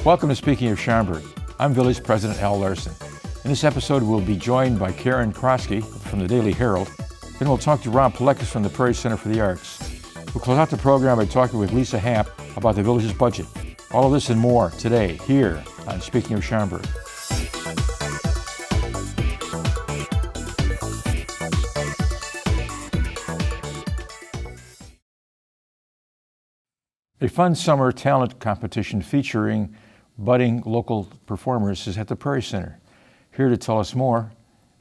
Welcome to Speaking of Schaumburg. I'm Village President Al Larson. In this episode, we'll be joined by Karyn Kraske from the Daily Herald. Then we'll talk to PIleckis from the Prairie Center for the Arts. We'll close out the program by talking with Lisa Happ about the village's budget. All of this and more today, here on Speaking of Schaumburg. A fun summer talent competition featuring budding local performers is at the Prairie Center. Here to tell us more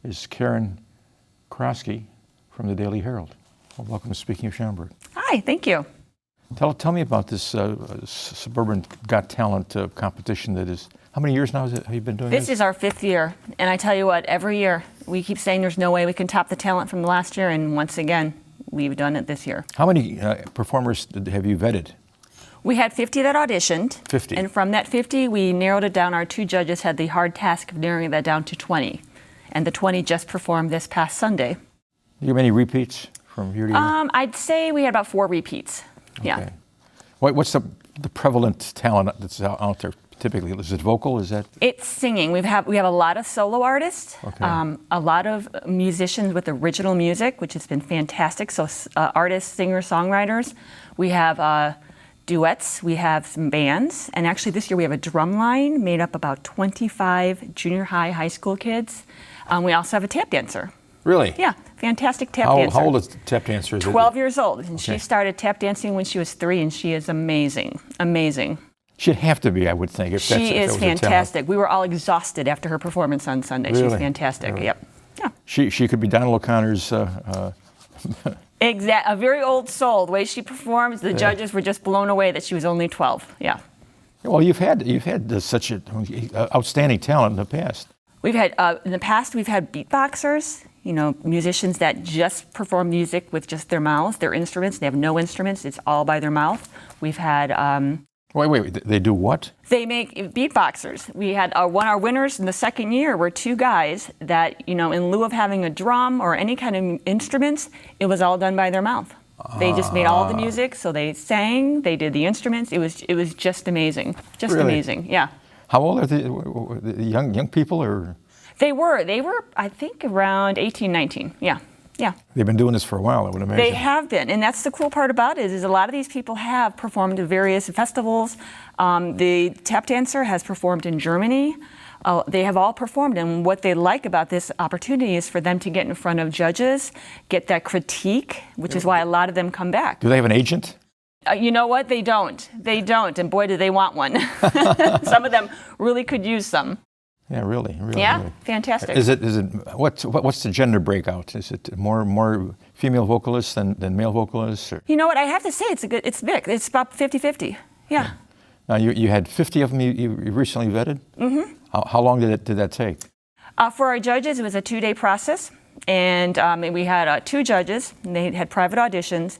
is Karyn Kraske from the Daily Herald. Well, welcome to Speaking of Schaumburg. Hi, thank you. Tell me about this Suburban Got Talent competition that is, how many years now have you been doing this? This is our 5th year, and I tell you what, every year we keep saying there's no way we can top the talent from last year, and once again, we've done it this year. How many performers have you vetted? We had 50 that auditioned. 50. And from that 50, we narrowed it down. Our 2 judges had the hard task of narrowing that down to 20. And the 20 just performed this past Sunday. Do you have any repeats from year to year? I'd say we had about 4 repeats. Okay. Yeah. What's the prevalent talent that's out there typically? Is it vocal? Is that? It's singing. We have a lot of solo artists, okay. A lot of musicians with original music, which has been fantastic. So artists, singers, songwriters. We have duets, we have some bands, and actually this year we have a drum line made up about 25 junior high school kids. We also have a tap dancer. Really? Yeah, fantastic tap dancer. How old is the tap dancer? 12 years old, and okay. She started tap dancing when she was 3, and she is amazing, amazing. She'd have to be, I would think. If she is fantastic. We were all exhausted after her performance on Sunday. Really? She's fantastic, Really? Yep. Yeah. She could be Donald O'Connor's... A very old soul. The way she performs, the judges were just blown away that she was only 12. Yeah. Well, you've had such an outstanding talent in the past. We've had in the past we've had beatboxers, musicians that just perform music with just their mouths, their instruments. They have no instruments; it's all by their mouth. We've had. Wait! They do what? They make beatboxers. We had our winners in the second year were 2 guys that, in lieu of having a drum or any kind of instruments, it was all done by their mouth. They just made all the music, so they sang, they did the instruments. It was just amazing, just really? Amazing. Yeah. How old are the young people, or? They were I think around 18, 19. Yeah. Yeah. They've been doing this for a while, I would imagine. They have been, and that's the cool part about it is a lot of these people have performed at various festivals. The tap dancer has performed in Germany. They have all performed, and what they like about this opportunity is for them to get in front of judges, get that critique, which is why a lot of them come back. Do they have an agent? You know what? They don't, and boy, do they want one. Some of them really could use some. Yeah, really. Yeah, really. fantastic. Is it what's the gender breakout? Is it more female vocalists than male vocalists? Or? You know what? I have to say it's big. It's about 50-50. Yeah. Now you had 50 of them you recently vetted. Mm-hmm. How long did that take? For our judges, it was a 2-day process, and we had 2 judges. And they had private auditions.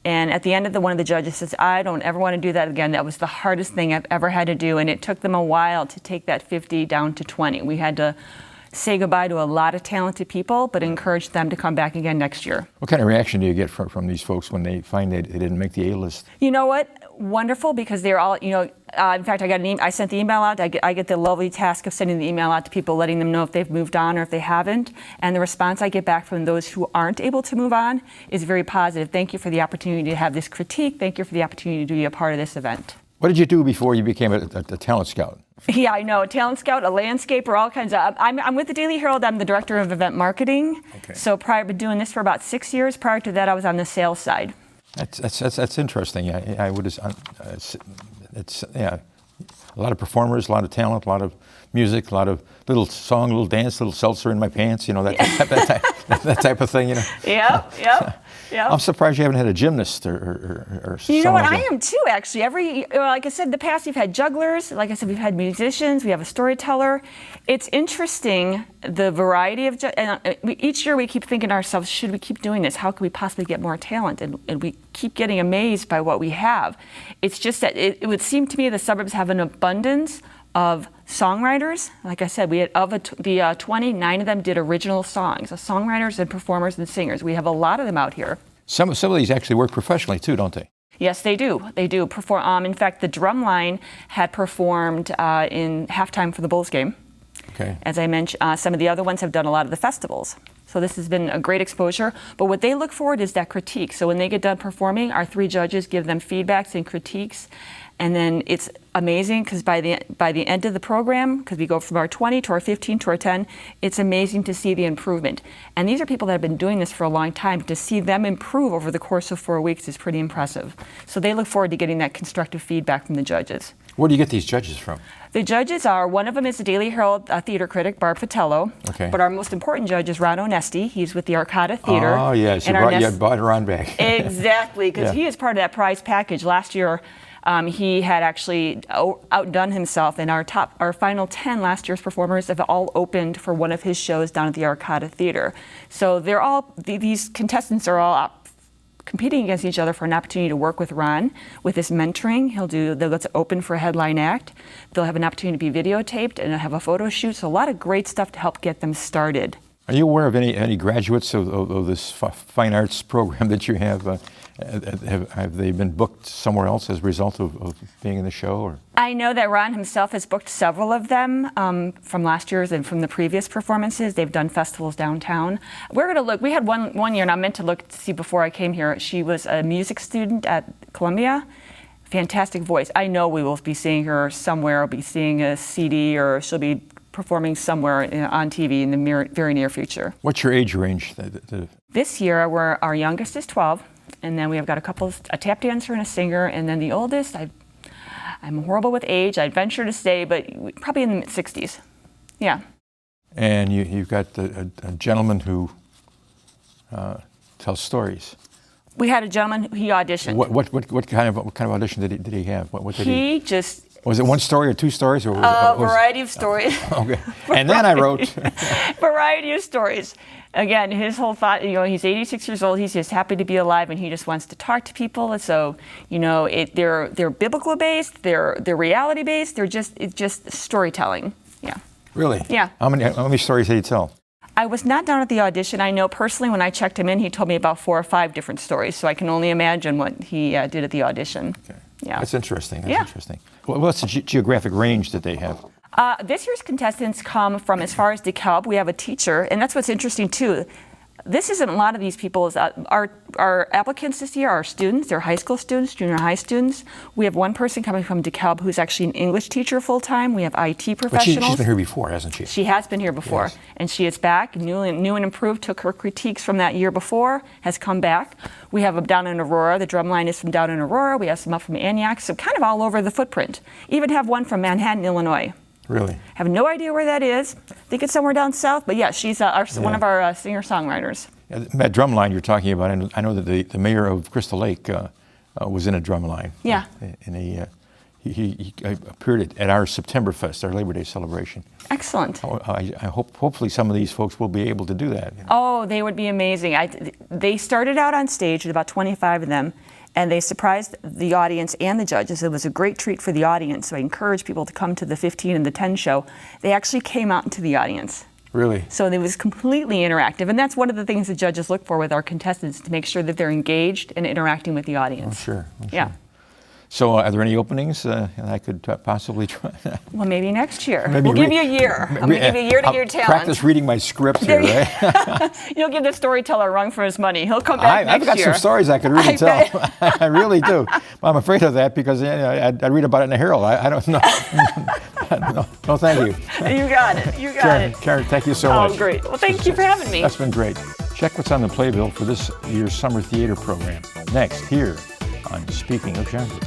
And at the end of one of the judges says, I don't ever want to do that again. That was the hardest thing I've ever had to do. And it took them a while to take that 50 down to 20. We had to say goodbye to a lot of talented people, but encourage them to come back again next year. What kind of reaction do you get from these folks when they find they didn't make the A-list? You know what? Wonderful, because they're all, in fact, I sent the email out. I get the lovely task of sending the email out to people, letting them know if they've moved on or if they haven't. And the response I get back from those who aren't able to move on is very positive. Thank you for the opportunity to have this critique. Thank you for the opportunity to be a part of this event. What did you do before you became a talent scout? Yeah, I know. A talent scout, a landscaper, all kinds of. I'm with the Daily Herald. I'm the director of event marketing. Okay. So prior to doing this for about 6 years. Prior to that, I was on the sales side. That's interesting. I would. It's a lot of performers, a lot of talent, a lot of music, a lot of little song, little dance, little seltzer in my pants. That type of thing. Yeah. I'm surprised you haven't had a gymnast or You know what? I am too, actually. Like I said, in the past we've had jugglers. Like I said, we've had musicians. We have a storyteller. It's interesting the variety of. Each year we keep thinking to ourselves, should we keep doing this? How can we possibly get more talent? And we keep getting amazed by what we have. It's just that it would seem to me the suburbs have an abundance of songwriters. Like I said, we had the 29 of them did original songs. Songwriters and performers and singers. We have a lot of them out here. Some of these actually work professionally too, don't they? Yes, they do. They do perform. In fact, the drum line had performed in halftime for the Bulls game. Okay. As I mentioned, some of the other ones have done a lot of the festivals. So this has been a great exposure. But what they look forward is that critique. So when they get done performing, our 3 judges give them feedbacks and critiques. And then it's amazing because by the end of the program, because we go from our 20 to our 15 to our 10, it's amazing to see the improvement. And these are people that have been doing this for a long time. To see them improve over the course of 4 weeks is pretty impressive. So they look forward to getting that constructive feedback from the judges. Where do you get these judges from? The judges are, one of them is the Daily Herald theater critic, Barb Fatello. Okay. But our most important judge is Ron Onesti. He's with the Arcada Theater. Oh, yes. You brought Ron back. Exactly, because he is part of that prize package. Last year, he had actually outdone himself, and our final 10 last year's performers have all opened for one of his shows down at the Arcada Theater. So they're all, these contestants are all competing against each other for an opportunity to work with Ron with his mentoring. They'll get to open for a headline act. They'll have an opportunity to be videotaped and have a photo shoot. So a lot of great stuff to help get them started. Are you aware of any graduates of this fine arts program that you have? Have they been booked somewhere else as a result of being in the show? Or? I know that Ron himself has booked several of them from last year's and from the previous performances. They've done festivals downtown. We're going to look. We had one year, and I meant to look to see before I came here. She was a music student at Columbia. Fantastic voice. I know we will be seeing her somewhere. We'll be seeing a CD, or she'll be performing somewhere on TV in the very near future. What's your age range? This year, our youngest is 12. And then we have got a tap dancer and a singer, and then the oldest, I'm horrible with age, I'd venture to say, but probably in the mid-60s. Yeah. And you've got a gentleman who tells stories. We had a gentleman, he auditioned. What kind of audition did he have? What did he just... Was it one story or 2 stories? Or a variety of stories. Okay. And then I wrote... Variety of stories. Again, his whole thought, he's 86 years old, he's just happy to be alive, and he just wants to talk to people. And so, they're biblical based, they're reality based, it's just storytelling. Yeah. Really? Yeah. How many stories did he tell? I was not down at the audition. I know personally when I checked him in, he told me about 4 or 5 different stories, so I can only imagine what he did at the audition. Okay. Yeah. That's interesting. Interesting. Well, what's the geographic range that they have? This year's contestants come from as far as DeKalb. We have a teacher, and that's what's interesting too. This isn't a lot of these people. Our applicants this year are students. They're high school students, junior high students. We have one person coming from DeKalb who's actually an English teacher full time. We have IT professionals. But she's been here before, hasn't she? She has been here before, yes. And she is back, new and improved. Took her critiques from that year before, has come back. We have them down in Aurora. The drum line is from down in Aurora. We have some up from Antioch, so kind of all over the footprint. Even have one from Manhattan, Illinois. Really? Have no idea where that is. I think it's somewhere down south, but yeah, she's one of our singer-songwriters. Yeah, that drum line you're talking about, I know that the mayor of Crystal Lake was in a drum line. Yeah. And he appeared at our September Fest, our Labor Day celebration. Excellent. I hopefully some of these folks will be able to do that. Oh, they would be amazing. They started out on stage with about 25 of them, and they surprised the audience and the judges. It was a great treat for the audience, so I encourage people to come to the 15 and the 10 show. They actually came out into the audience. Really? So it was completely interactive, and that's one of the things the judges look for with our contestants, to make sure that they're engaged and interacting with the audience. Oh, sure. Yeah. So are there any openings I could possibly try? Well, maybe next year. We'll give you a year. I'm going to give you a year to get your talent. Practice reading my script here, right? You'll give the storyteller a run for his money. He'll come back next year. I've got some stories I could really tell. I really do. I'm afraid of that because I read about it in the Herald. I don't know. No, thank you. You got it. You got it. Karyn, thank you so much. Oh, great. Well, thank you for having me. That's been great. Check what's on the playbill for this year's summer theater program. Next, here on Speaking of Schaumburg.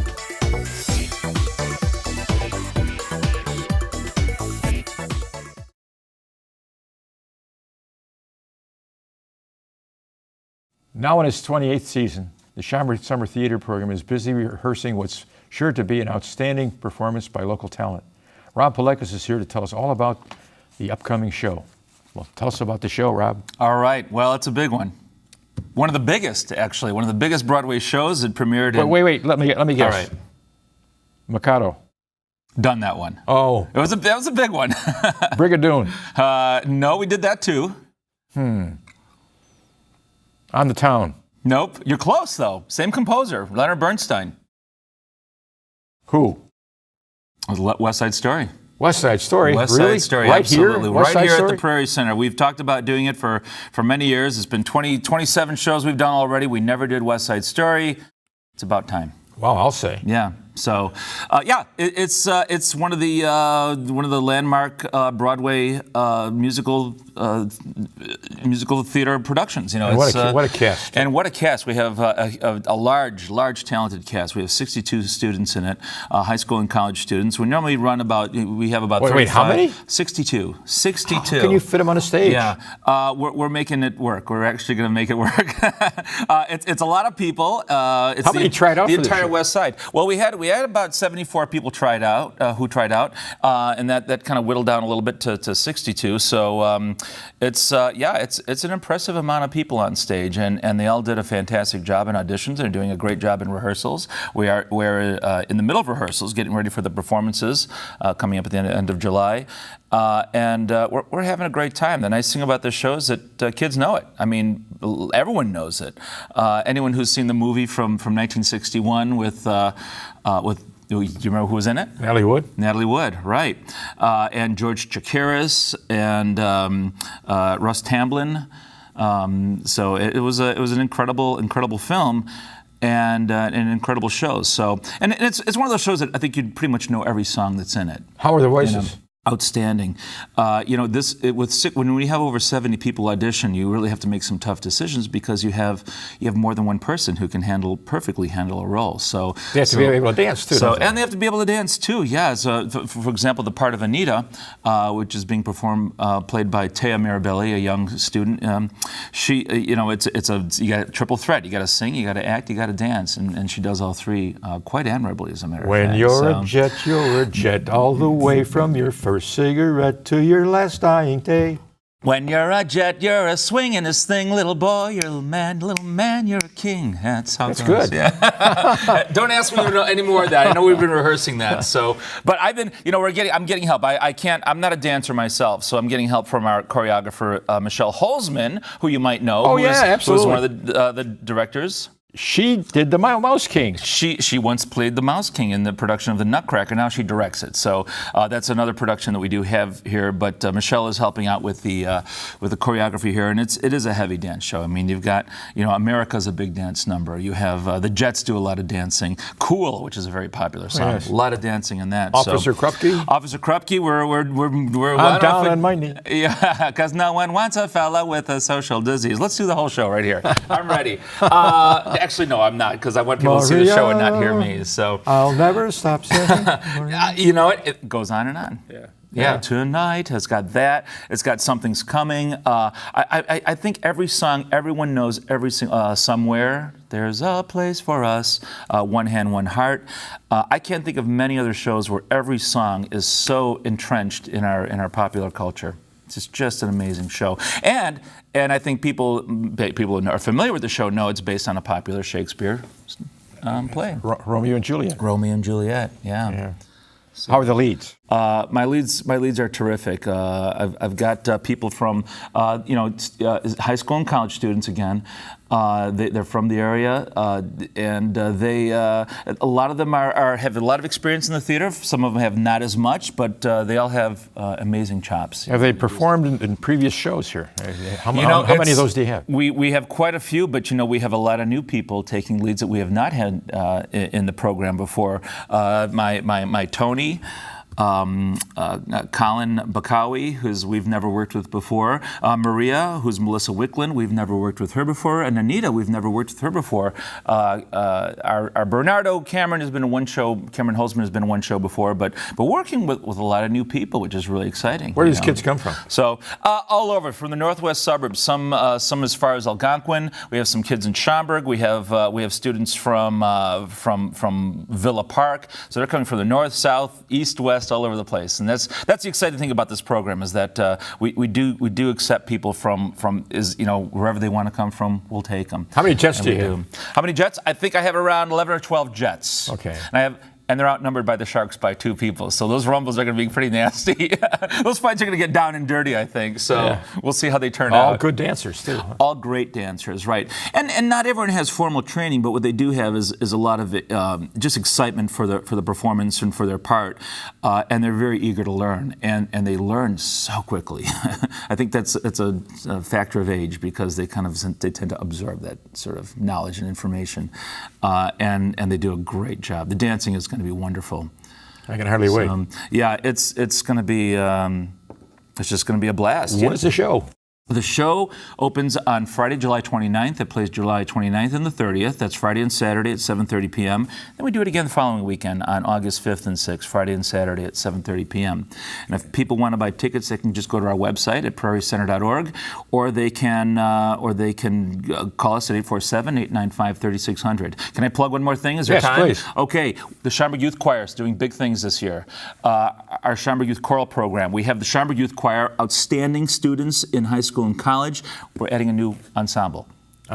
Now in its 28th season, the Schaumburg Summer Theater Program is busy rehearsing what's sure to be an outstanding performance by local talent. Rob PIleckis is here to tell us all about the upcoming show. Well, tell us about the show, Rob. All right. Well, it's a big one. One of the biggest, actually. One of the biggest Broadway shows. It premiered in... Wait. Let me guess. All right. Mikado. Done that one. Oh. That was a big one. Brigadoon. No, we did that too. On the Town. Nope. You're close, though. Same composer, Leonard Bernstein. Who? West Side Story. West Side Story. West Really? Side Story, Right absolutely. here? West Right Side here Story? at the Prairie Center. We've talked about doing it for many years. It's been 27 shows we've done already. We never did West Side Story. It's about time. Wow, I'll say. Yeah. So, it's one of the landmark Broadway musical theater productions. You know, And what a cast! And what a cast! We have a large, talented cast. We have 62 students in it, high school and college students. We normally we have about 35. Wait, how many? 62. 62. How can you fit them on a stage? Yeah, we're making it work. We're actually going to make it work. It's a lot of people. How many tried out the for this entire show? West Side? Well, we had about 74 people tried out, and that kind of whittled down a little bit to 62. So it's an impressive amount of people on stage, and they all did a fantastic job in auditions. They're doing a great job in rehearsals. We're in the middle of rehearsals, getting ready for the performances coming up at the end of July. And we're having a great time. The nice thing about this show is that kids know it. I mean, everyone knows it. Anyone who's seen the movie from 1961 with do you remember who was in it? Natalie Wood. Natalie Wood, right. And George Chakiris and Russ Tamblyn. So it was an incredible film. And an incredible show. So, and it's one of those shows that I think you'd pretty much know every song that's in it. How are the voices? Outstanding. When we have over 70 people audition, you really have to make some tough decisions because you have more than one person who can perfectly handle a role. So They have to be able to dance too. don't they? And they have to be able to dance too. Yeah. So, for example, the part of Anita, which is being played by Taya Mirabelli, a young student. She, you got a triple threat. You got to sing, you got to act, you got to dance, and she does all three quite admirably, as a matter of fact. When you're a jet, all the way from your first cigarette to your last dying day. When you're a jet, you're a swingin'est thing, little boy, you're a little man, you're a king. That's how it goes. Good. Yeah. Don't ask me to know any more of that. I know we've been rehearsing that. So, but I'm getting help. I'm not a dancer myself, so I'm getting help from our choreographer, Michelle Holzman, who you might know. Oh, yeah, absolutely. Who was one of the directors. She did the Mouse King. She once played the Mouse King in the production of The Nutcracker. Now she directs it. So that's another production that we do have here. But Michelle is helping out with the choreography here, and it is a heavy dance show. I mean, you've got America's a big dance number. You have the Jets do a lot of dancing. Cool, which is a very popular song. Yes. A lot of dancing in that. Officer Krupke. Officer Krupke. We're I'm down on my knee. Yeah, because no one wants a fella with a social disease. Let's do the whole show right here. I'm ready. Actually, no, I'm not, because I want people to see the show and not hear me. So I'll never stop singing. you know what? It goes on and on. Yeah. Tonight has got that. It's got Something's Coming. I think every song, everyone knows Somewhere. There's a place for us. One Hand, One Heart. I can't think of many other shows where every song is so entrenched in our popular culture. It's just an amazing show. And I think people who are familiar with the show know it's based on a popular Shakespeare play. Romeo and Juliet. Romeo and Juliet, yeah. So, how are the leads? My leads are terrific. I've got people from high school and college students again. They're from the area, and a lot of them have a lot of experience in the theater. Some of them have not as much, but they all have amazing chops. Have they performed in previous shows here? How many of those do you have? We have quite a few, but we have a lot of new people taking leads that we have not had in the program before. My Tony. Colin Bakawi, who's we've never worked with before. Maria, who's Melissa Wicklund, we've never worked with her before. And Anita, we've never worked with her before. Our Bernardo Cameron has been in one show. Cameron Holzman has been in one show before. But working with a lot of new people, which is really exciting. Where do these kids come from? So all over, from the northwest suburbs. Some as far as Algonquin. We have some kids in Schaumburg. We have students from Villa Park. So they're coming from the north, south, east, west, all over the place. And that's the exciting thing about this program, is that we do accept people from wherever they want to come from. We'll take them. How many jets do you have? How many jets? I think I have around 11 or 12 jets. Okay. And and they're outnumbered by the Sharks by 2 people. So those rumbles are going to be pretty nasty. Those fights are going to get down and dirty, I think. So we'll see how they turn out. All good dancers, too. All great dancers, right. And not everyone has formal training, but what they do have is a lot of just excitement for the performance and for their part. And they're very eager to learn. And they learn so quickly. I think that's a factor of age, because they tend to absorb that sort of knowledge and information. And they do a great job. The dancing is going to be wonderful. I can hardly wait. Yeah, it's going to be it's just going to be a blast. When is the show? The show opens on Friday, July 29th. It plays July 29th and the 30th. That's Friday and Saturday at 7:30 p.m. Then we do it again the following weekend on August 5th and 6th, Friday and Saturday at 7:30 p.m. And if people want to buy tickets, they can just go to our website at prairiecenter.org, or they can call us at 847-895-3600. Can I plug one more thing? Is there time? Yes, please. Okay. The Schaumburg Youth Choir is doing big things this year. Our Schaumburg Youth Choral program. We have the Schaumburg Youth Choir, outstanding students in high school and college. We're adding a new ensemble.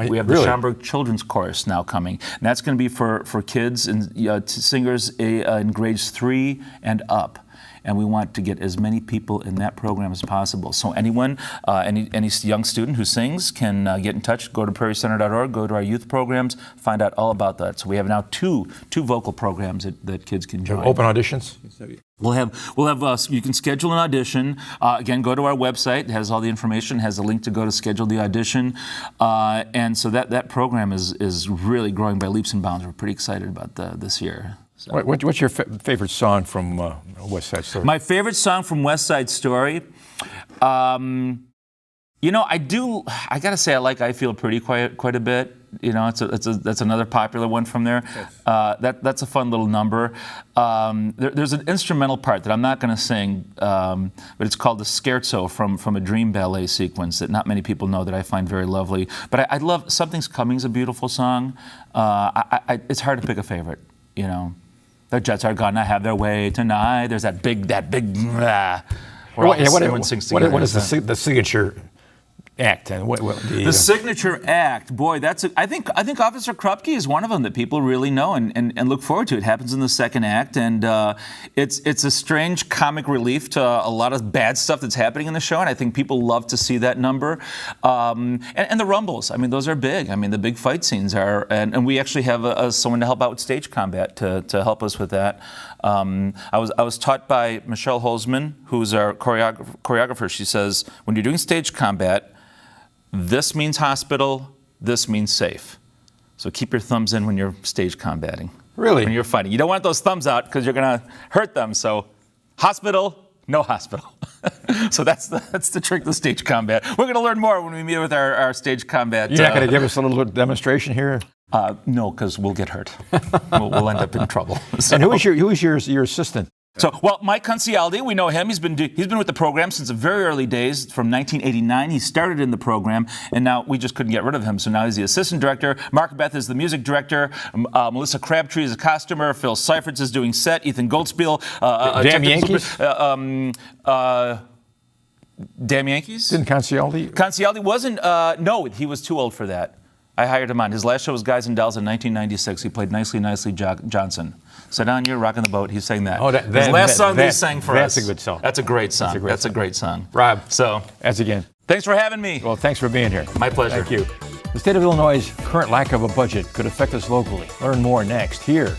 We have the Schaumburg Children's Chorus now coming. And that's going to be for kids and singers in grades 3 and up. And we want to get as many people in that program as possible. So anyone, any young student who sings can get in touch, go to prairiecenter.org, go to our youth programs, find out all about that. So we have now two vocal programs that kids can join. Open auditions? We'll have you can schedule an audition. Again, go to our website. It has all the information, has a link to go to schedule the audition. And so that program is really growing by leaps and bounds. We're pretty excited about this year. So. What's your favorite song from West Side Story? My favorite song from West Side Story, I gotta say I like I Feel Pretty quite a bit. That's another popular one from there. That's a fun little number. There's an instrumental part that I'm not going to sing, but it's called the Scherzo from a Dream Ballet sequence that not many people know that I find very lovely. But I love Something's Coming's a beautiful song. It's hard to pick a favorite, The Jets are gonna have their way tonight. There's that big. Where everyone sings together. What is the signature act? And the signature act, boy, I think Officer Krupke is one of them that people really know and look forward to. It happens in the second act, and it's a strange comic relief to a lot of bad stuff that's happening in the show, and I think people love to see that number. And the rumbles, those are big. The big fight scenes are, and we actually have someone to help out with stage combat to help us with that. I was taught by Michelle Holzman, who's our choreographer. She says, when you're doing stage combat, this means hospital, this means safe. So keep your thumbs in when you're stage combating. Really? When you're fighting. You don't want those thumbs out because you're going to hurt them. So hospital, no hospital. So that's the trick to stage combat. We're going to learn more when we meet with our stage combat. You're not going to give us a little demonstration here? No, because we'll get hurt. We'll end up in trouble. So. And who is your assistant? So, Mike Concialdi, we know him. He's been with the program since the very early days, from 1989. He started in the program, and now we just couldn't get rid of him. So now he's the assistant director. Mark Beth is the music director. Melissa Crabtree is a costumer. Phil Seifertz is doing set. Ethan Goldspiel. Damn Yankees? Damn Yankees? Didn't Concialdi? Concialdi wasn't. No, he was too old for that. I hired him on. His last show was Guys and Dolls in 1996. He played Nicely Johnson. Sit down, you're rocking the boat. He sang that. His last song he sang for us. That's a good song. That's a great song. That's a great song. Rob, so as again. Thanks for having me. Well, thanks for being here. My pleasure. Thank you. The state of Illinois' current lack of a budget could affect us locally. Learn more next here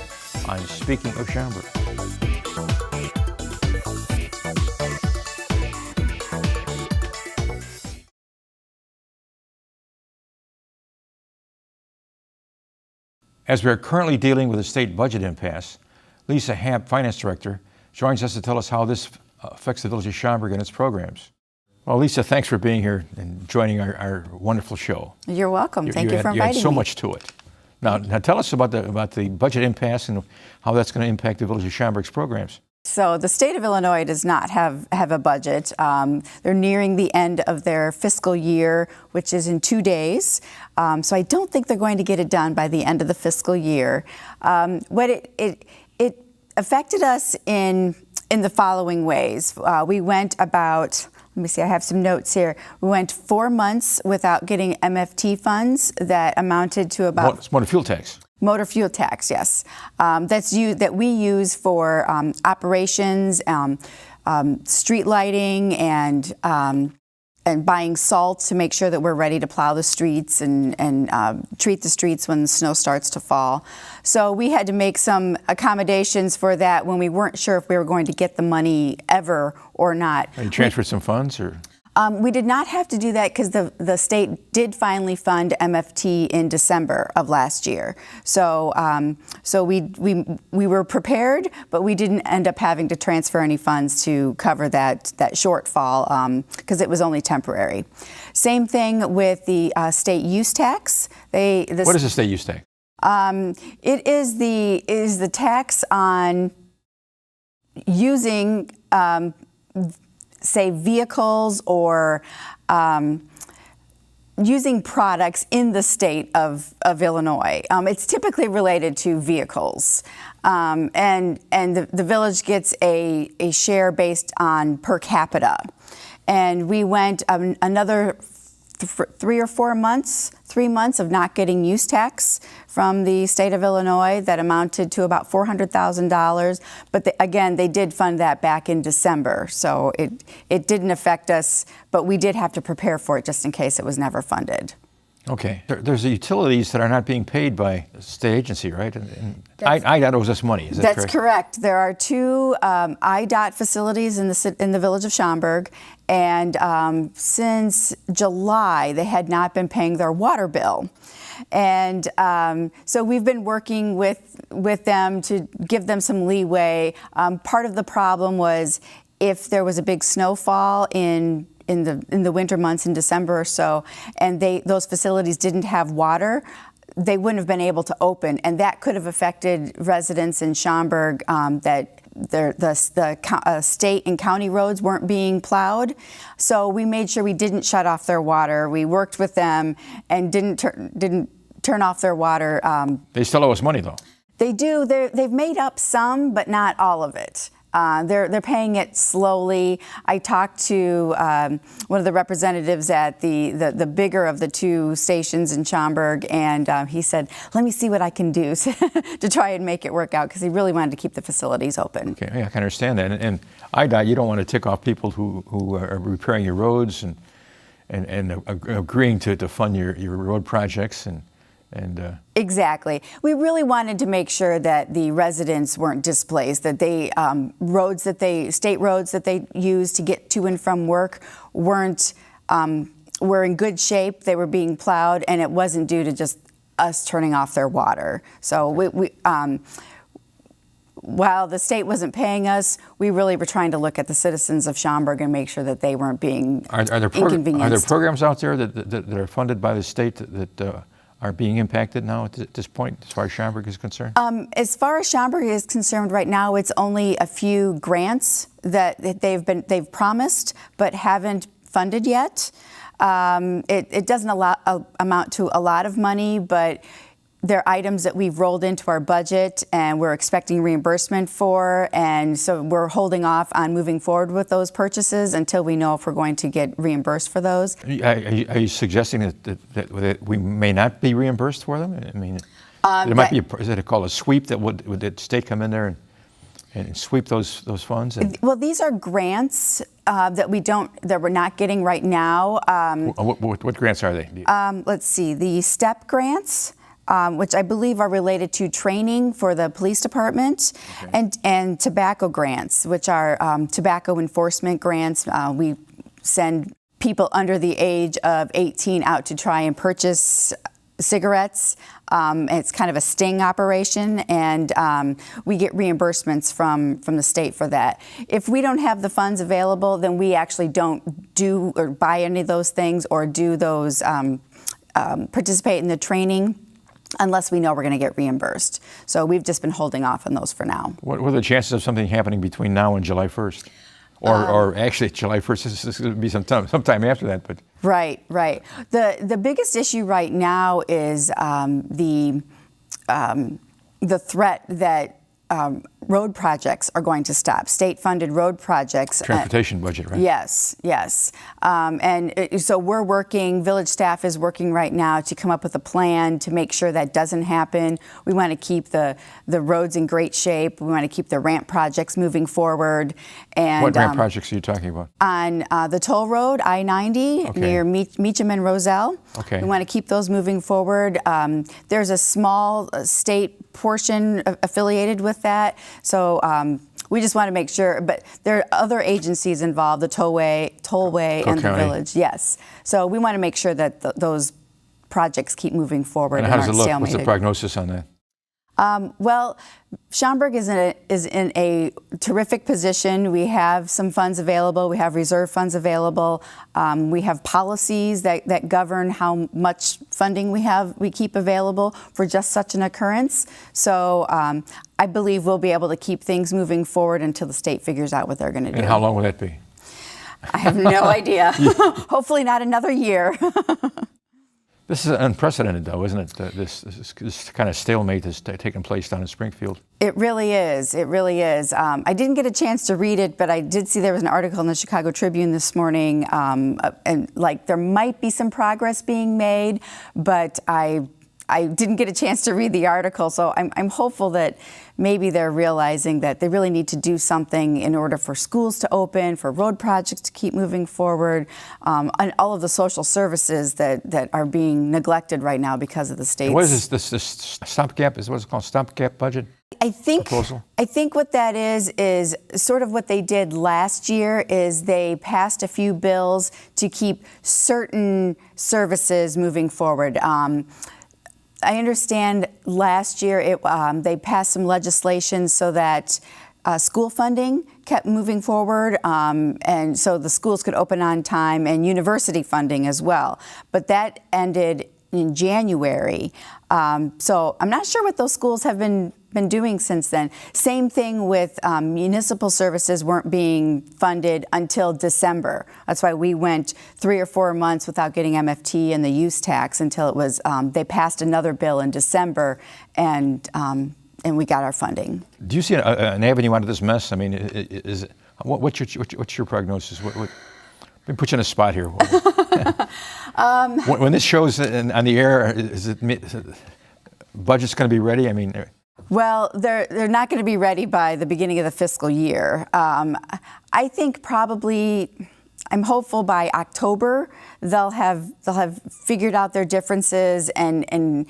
on Speaking of Schaumburg. As we are currently dealing with a state budget impasse, Lisa Happ, Finance Director, joins us to tell us how this affects the Village of Schaumburg and its programs. Well, Lisa, thanks for being here and joining our wonderful show. You're welcome. Thank you for inviting me. You had so much to it. Now tell us about the budget impasse and how that's going to impact the Village of Schaumburg's programs. So the state of Illinois does not have a budget. They're nearing the end of their fiscal year, which is in 2 days. So I don't think they're going to get it done by the end of the fiscal year. What it affected us in the following ways. We went about, let me see, I have some notes here. We went 4 months without getting MFT funds that amounted to about... Motor fuel tax. Motor fuel tax, yes. That we use for operations, street lighting, and buying salt to make sure that we're ready to plow the streets and treat the streets when the snow starts to fall. So we had to make some accommodations for that when we weren't sure if we were going to get the money ever or not. You transferred some funds, or? We did not have to do that because the state did finally fund MFT in December of last year. So we were prepared, but we didn't end up having to transfer any funds to cover that shortfall because it was only temporary. Same thing with the state use tax. What is the state use tax? It is the tax on using say vehicles or using products in the state of Illinois. It's typically related to vehicles. And the village gets a share based on per capita. And we went another 3 or 4 months, 3 months of not getting use tax from the state of Illinois that amounted to about $400,000. But again, they did fund that back in December. So it didn't affect us, but we did have to prepare for it just in case it was never funded. Okay. There's utilities that are not being paid by the state agency, right? And IDOT owes us money, is that correct? That's correct. There are 2 IDOT facilities in the village of Schaumburg, and since July, they had not been paying their water bill. And so we've been working with them to give them some leeway. Part of the problem was if there was a big snowfall in the winter months in December or so, and those facilities didn't have water, they wouldn't have been able to open, and that could have affected residents in Schaumburg that the state and county roads weren't being plowed. So we made sure we didn't shut off their water. We worked with them and didn't turn off their water. They still owe us money, though. They do. They've made up some, but not all of it. They're paying it slowly. I talked to one of the representatives at the bigger of the 2 stations in Schaumburg, and he said, "Let me see what I can do to try and make it work out," because he really wanted to keep the facilities open. Okay, yeah, I can understand that. And IDOT, you don't want to tick off people who are repairing your roads and agreeing to fund your road projects and. Exactly. We really wanted to make sure that the residents weren't displaced, that state roads that they use to get to and from work were in good shape. They were being plowed, and it wasn't due to just us turning off their water. So while the state wasn't paying us, we really were trying to look at the citizens of Schaumburg and make sure that they weren't being inconvenienced. Are there programs out there that are funded by the state that are being impacted now at this point, as far as Schaumburg is concerned? As far as Schaumburg is concerned right now, it's only a few grants that they've promised but haven't funded yet. It doesn't amount to a lot of money, but they're items that we've rolled into our budget and we're expecting reimbursement for, and so we're holding off on moving forward with those purchases until we know if we're going to get reimbursed for those. Are you suggesting that we may not be reimbursed for them? I mean, there might be is it called a sweep? Would the state come in there and sweep those funds? Well, these are grants that we're not getting right now. What grants are they? Let's see, the STEP grants. Which I believe are related to training for the police department, okay. and tobacco grants, which are tobacco enforcement grants. We send people under the age of 18 out to try and purchase cigarettes. It's kind of a sting operation, and we get reimbursements from the state for that. If we don't have the funds available, then we actually don't do or buy any of those things or do those participate in the training unless we know we're going to get reimbursed. So we've just been holding off on those for now. What are the chances of something happening between now and July 1st? Or actually, July 1st is going to be sometime after that. But Right. The biggest issue right now is the threat that road projects are going to stop, state-funded road projects. Transportation budget, right? Yes. So we're working, village staff is working right now to come up with a plan to make sure that doesn't happen. We want to keep the roads in great shape. We want to keep the ramp projects moving forward. And what ramp projects are you talking about? On the toll road, I-90, near Meacham and Roselle. Okay. We want to keep those moving forward. There's a small state portion affiliated with that. So we just want to make sure, but there are other agencies involved, the tollway and the village. Yes. So we want to make sure that those projects keep moving forward. And how does it look? Stalemated. What's the prognosis on that? Well, Schaumburg is in a terrific position. We have some funds available. We have reserve funds available. We have policies that govern how much funding we keep available for just such an occurrence. So I believe we'll be able to keep things moving forward until the state figures out what they're going to do. And how long will that be? I have no idea. Hopefully not another year. This is unprecedented, though, isn't it? This kind of stalemate that's taking place down in Springfield. It really is. It really is. I didn't get a chance to read it, but I did see there was an article in the Chicago Tribune this morning, and like there might be some progress being made, but I didn't get a chance to read the article, so I'm hopeful that maybe they're realizing that they really need to do something in order for schools to open, for road projects to keep moving forward, and all of the social services that are being neglected right now because of the state's. And what is this stopgap? Is what it's called, stopgap budget? I think what that is sort of what they did last year is they passed a few bills to keep certain services moving forward. I understand last year they passed some legislation so that school funding kept moving forward, and so the schools could open on time, and university funding as well. But that ended in January. So I'm not sure what those schools have been doing since then. Same thing with municipal services weren't being funded until December. That's why we went 3 or 4 months without getting MFT and the use tax until it was they passed another bill in December, and we got our funding. Do you see an avenue out of this mess? I mean, what's your prognosis? Let me put you in a spot here. When this show's on the air, is it budget's going to be ready? I mean. Well, they're not going to be ready by the beginning of the fiscal year. I think probably, I'm hopeful by October they'll have figured out their differences and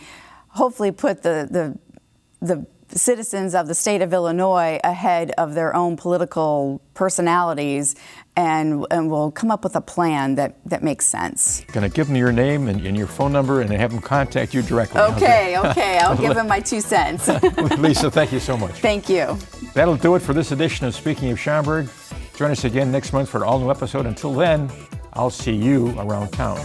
hopefully put the citizens of the state of Illinois ahead of their own political personalities, and we'll come up with a plan that makes sense. Going to give them your name and your phone number and have them contact you directly. Okay. I'll give them my 2 cents. Lisa, thank you so much. Thank you. That'll do it for this edition of Speaking of Schaumburg. Join us again next month for an all-new episode. Until then, I'll see you around town.